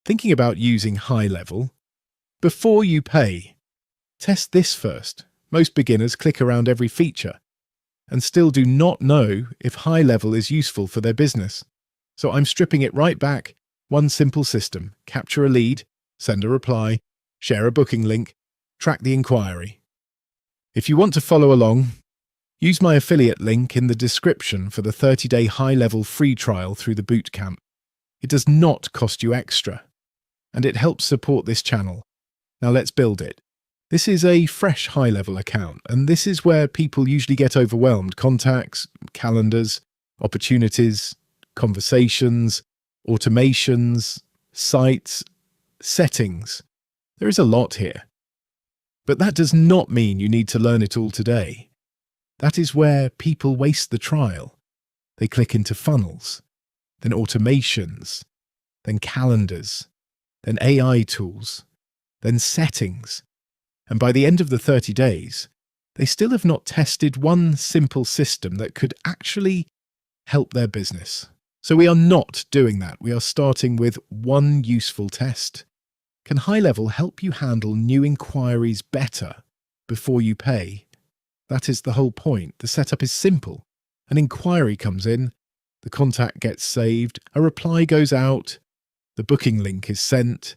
Thinking about using HighLevel, before you pay, test this first. Most beginners click around every feature and still do not know if HighLevel is useful for their business. So I'm stripping it right back. One simple system: capture a lead, send a reply, share a booking link, track the inquiry. If you want to follow along, use my affiliate link in the description for the 30-day HighLevel free trial through the bootcamp. It does not cost you extra, and it helps support this channel. Now let's build it. This is a fresh HighLevel account, and this is where people usually get overwhelmed. Contacts, calendars, opportunities, conversations, automations, sites, settings. There is a lot here. But that does not mean you need to learn it all today. That is where people waste the trial. They click into funnels, then automations, then calendars, then AI tools, then settings. And by the end of the 30 days, they still have not tested one simple system that could actually help their business. So we are not doing that. We are starting with one useful test. Can HighLevel help you handle new inquiries better before you pay? That is the whole point. The setup is simple. An inquiry comes in, the contact gets saved, a reply goes out, the booking link is sent,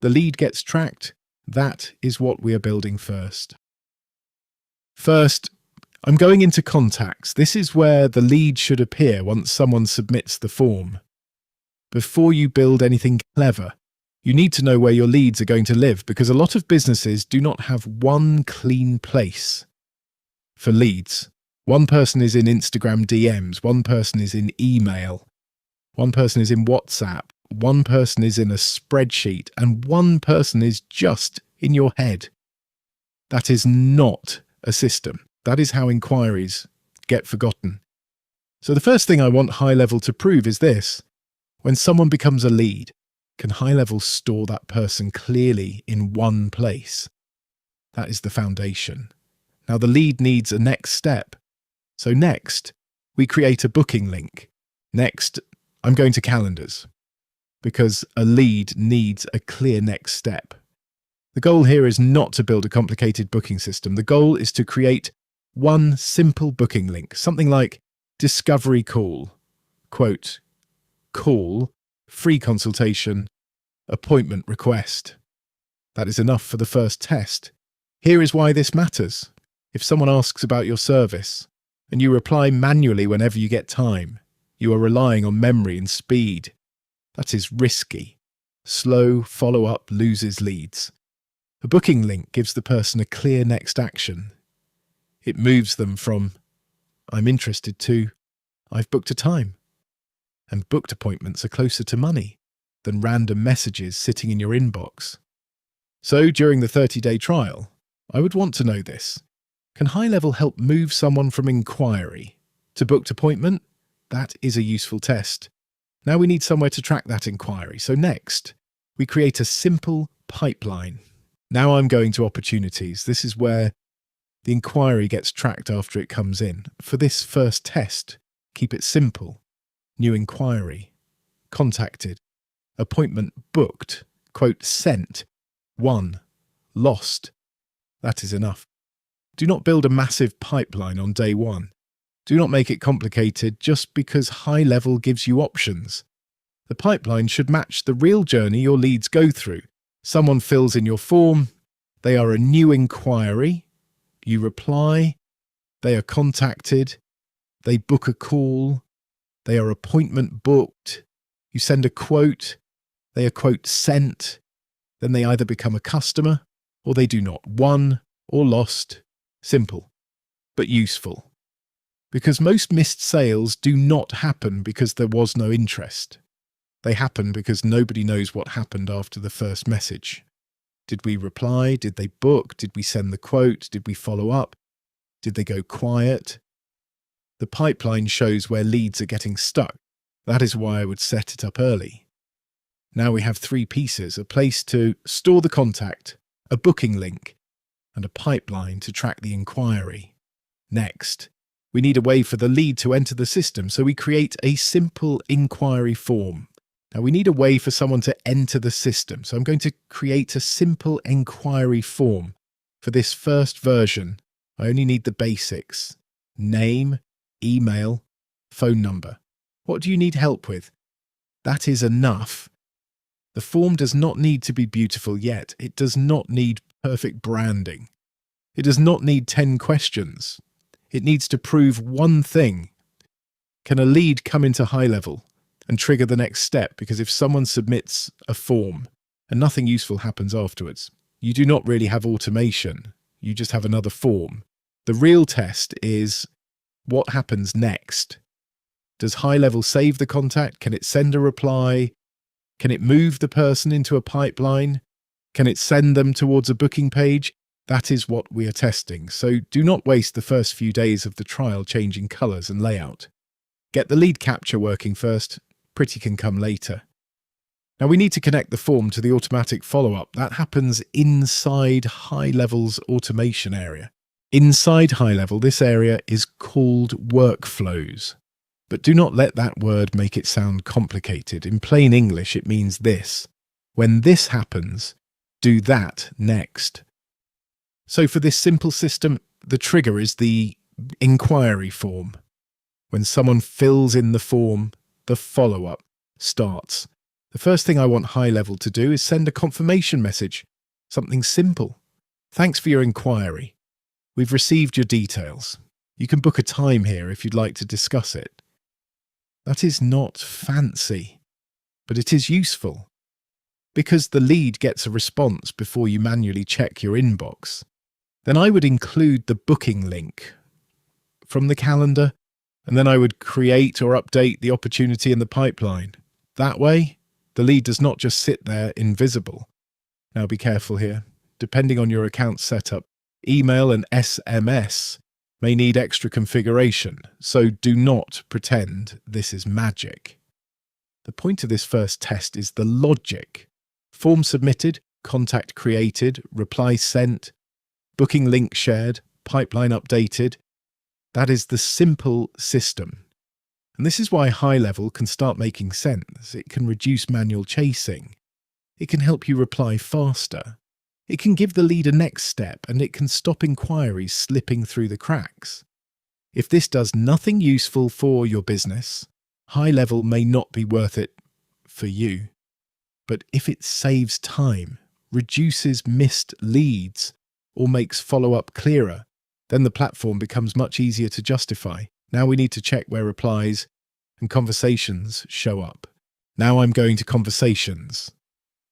the lead gets tracked. That is what we are building first. First, I'm going into contacts. This is where the lead should appear once someone submits the form. Before you build anything clever, you need to know where your leads are going to live, because a lot of businesses do not have one clean place for leads. One person is in Instagram DMs, one person is in email, one person is in WhatsApp, one person is in a spreadsheet, and one person is just in your head. That is not a system. That is how inquiries get forgotten. So the first thing I want HighLevel to prove is this: when someone becomes a lead, can HighLevel store that person clearly in one place? That is the foundation. Now the lead needs a next step. So next, we create a booking link. Next, I'm going to calendars, because a lead needs a clear next step. The goal here is not to build a complicated booking system. The goal is to create one simple booking link, something like discovery call, quote, call, free consultation, appointment request. That is enough for the first test. Here is why this matters. If someone asks about your service, and you reply manually whenever you get time, you are relying on memory and speed. That is risky. Slow follow-up loses leads. A booking link gives the person a clear next action. It moves them from, I'm interested, to, I've booked a time. And booked appointments are closer to money than random messages sitting in your inbox. So during the 30-day trial, I would want to know this. Can HighLevel help move someone from inquiry to booked appointment? That is a useful test. Now we need somewhere to track that inquiry. So next, we create a simple pipeline. Now I'm going to opportunities. This is where the inquiry gets tracked after it comes in. For this first test, keep it simple. New inquiry, contacted, appointment booked, quote, sent, won, lost. That is enough. Do not build a massive pipeline on day one. Do not make it complicated just because HighLevel gives you options. The pipeline should match the real journey your leads go through. Someone fills in your form, they are a new inquiry, you reply, they are contacted, they book a call, they are appointment booked, you send a quote, they are quote sent, then they either become a customer or they do not. Won or lost. Simple, but useful. Because most missed sales do not happen because there was no interest. They happen because nobody knows what happened after the first message. Did we reply? Did they book? Did we send the quote? Did we follow up? Did they go quiet? The pipeline shows where leads are getting stuck. That is why I would set it up early. Now we have 3 pieces: a place to store the contact, a booking link, and a pipeline to track the inquiry. Next, we need a way for the lead to enter the system, so we create a simple inquiry form. Now we need a way for someone to enter the system, so I'm going to create a simple inquiry form. For this first version, I only need the basics: name, email, phone number. What do you need help with? That is enough. The form does not need to be beautiful yet. It does not need perfect branding. It does not need 10 questions. It needs to prove one thing. Can a lead come into HighLevel and trigger the next step? Because if someone submits a form and nothing useful happens afterwards, you do not really have automation. You just have another form. The real test is what happens next. Does HighLevel save the contact? Can it send a reply? Can it move the person into a pipeline? Can it send them towards a booking page? That is what we are testing. So do not waste the first few days of the trial changing colors and layout. Get the lead capture working first. Pretty can come later. Now we need to connect the form to the automatic follow-up. That happens inside HighLevel's automation area. Inside HighLevel, this area is called workflows. But do not let that word make it sound complicated. In plain English, it means this: when this happens, do that next. So for this simple system, the trigger is the inquiry form. When someone fills in the form, the follow-up starts. The first thing I want HighLevel to do is send a confirmation message. Something simple. Thanks for your inquiry. We've received your details. You can book a time here if you'd like to discuss it. That is not fancy, but it is useful, because the lead gets a response before you manually check your inbox. Then I would include the booking link from the calendar, and then I would create or update the opportunity in the pipeline. That way, the lead does not just sit there invisible. Now be careful here. Depending on your account setup, email and SMS may need extra configuration, so do not pretend this is magic. The point of this first test is the logic. Form submitted, contact created, reply sent, booking link shared, pipeline updated. That is the simple system. And this is why HighLevel can start making sense. It can reduce manual chasing. It can help you reply faster. It can give the lead a next step, and it can stop inquiries slipping through the cracks. If this does nothing useful for your business, HighLevel may not be worth it for you. But if it saves time, reduces missed leads, or makes follow-up clearer, then the platform becomes much easier to justify. Now we need to check where replies and conversations show up. Now I'm going to conversations.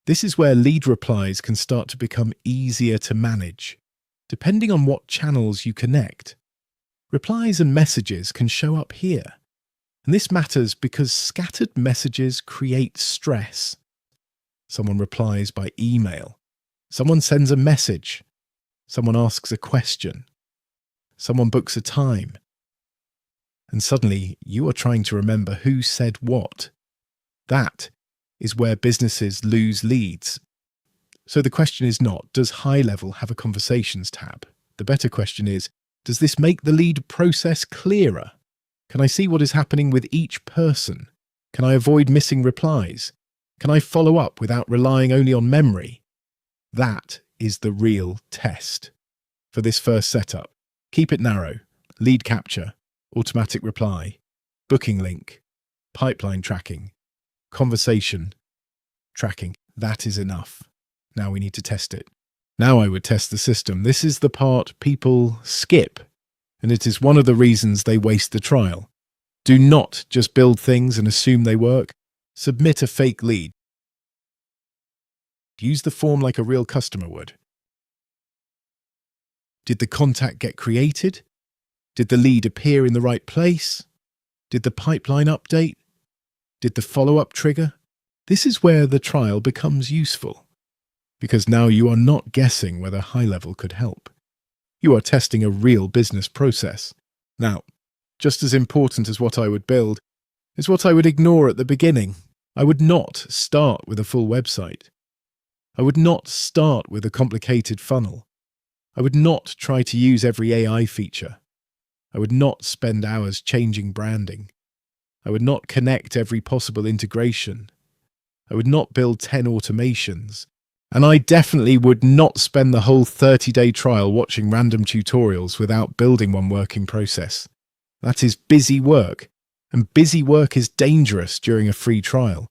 This is where lead replies can start to become easier to manage, depending on what channels you connect. Replies and messages can show up here. And this matters because scattered messages create stress. Someone replies by email. Someone sends a message. Someone asks a question. Someone books a time. And suddenly you are trying to remember who said what. That is where businesses lose leads. So the question is not, does HighLevel have a conversations tab? The better question is, does this make the lead process clearer? Can I see what is happening with each person? Can I avoid missing replies? Can I follow up without relying only on memory? That is the real test. For this first setup, keep it narrow: lead capture, automatic reply, booking link, pipeline tracking, conversation tracking. That is enough. Now we need to test it. Now I would test the system. This is the part people skip, and it is one of the reasons they waste the trial. Do not just build things and assume they work. Submit a fake lead. Use the form like a real customer would. Did the contact get created? Did the lead appear in the right place? Did the pipeline update? Did the follow-up trigger? This is where the trial becomes useful, because now you are not guessing whether HighLevel could help. You are testing a real business process. Now, just as important as what I would build is what I would ignore at the beginning. I would not start with a full website. I would not start with a complicated funnel. I would not try to use every AI feature. I would not spend hours changing branding. I would not connect every possible integration. I would not build 10 automations. And I definitely would not spend the whole 30-day trial watching random tutorials without building one working process. That is busy work, and busy work is dangerous during a free trial.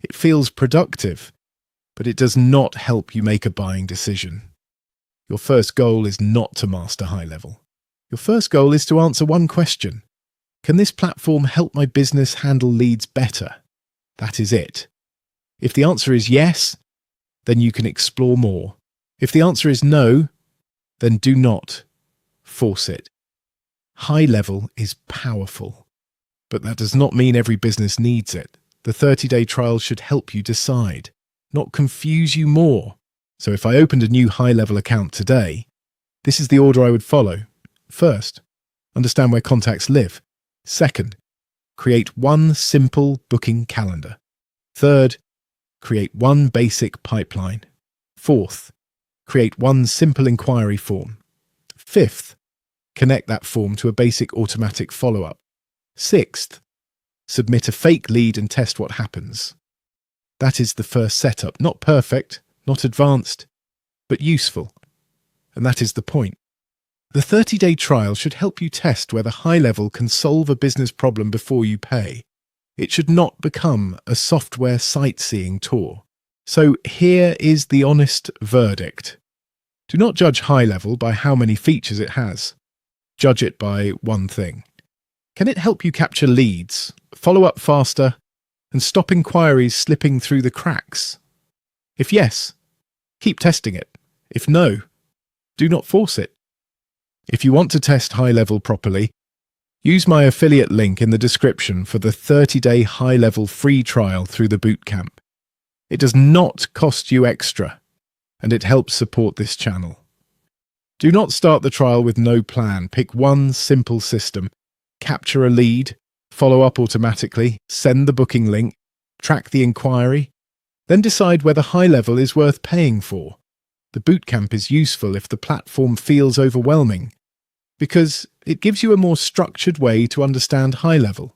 It feels productive, but it does not help you make a buying decision. Your first goal is not to master HighLevel. Your first goal is to answer one question. Can this platform help my business handle leads better? That is it. If the answer is yes, then you can explore more. If the answer is no, then do not force it. HighLevel is powerful, but that does not mean every business needs it. The 30-day trial should help you decide, not confuse you more. So if I opened a new HighLevel account today, this is the order I would follow. First, understand where contacts live. Second, create one simple booking calendar. Third, create one basic pipeline. Fourth, create one simple inquiry form. Fifth, connect that form to a basic automatic follow-up. Sixth, submit a fake lead and test what happens. That is the first setup. Not perfect, not advanced, but useful. And that is the point. The 30-day trial should help you test whether HighLevel can solve a business problem before you pay. It should not become a software sightseeing tour. So here is the honest verdict. Do not judge HighLevel by how many features it has. Judge it by one thing. Can it help you capture leads, follow up faster, and stop inquiries slipping through the cracks? If yes, keep testing it. If no, do not force it. If you want to test HighLevel properly, use my affiliate link in the description for the 30-day HighLevel free trial through the bootcamp. It does not cost you extra, and it helps support this channel. Do not start the trial with no plan. Pick one simple system. Capture a lead, follow up automatically, send the booking link, track the inquiry, then decide whether HighLevel is worth paying for. The bootcamp is useful if the platform feels overwhelming, because it gives you a more structured way to understand HighLevel.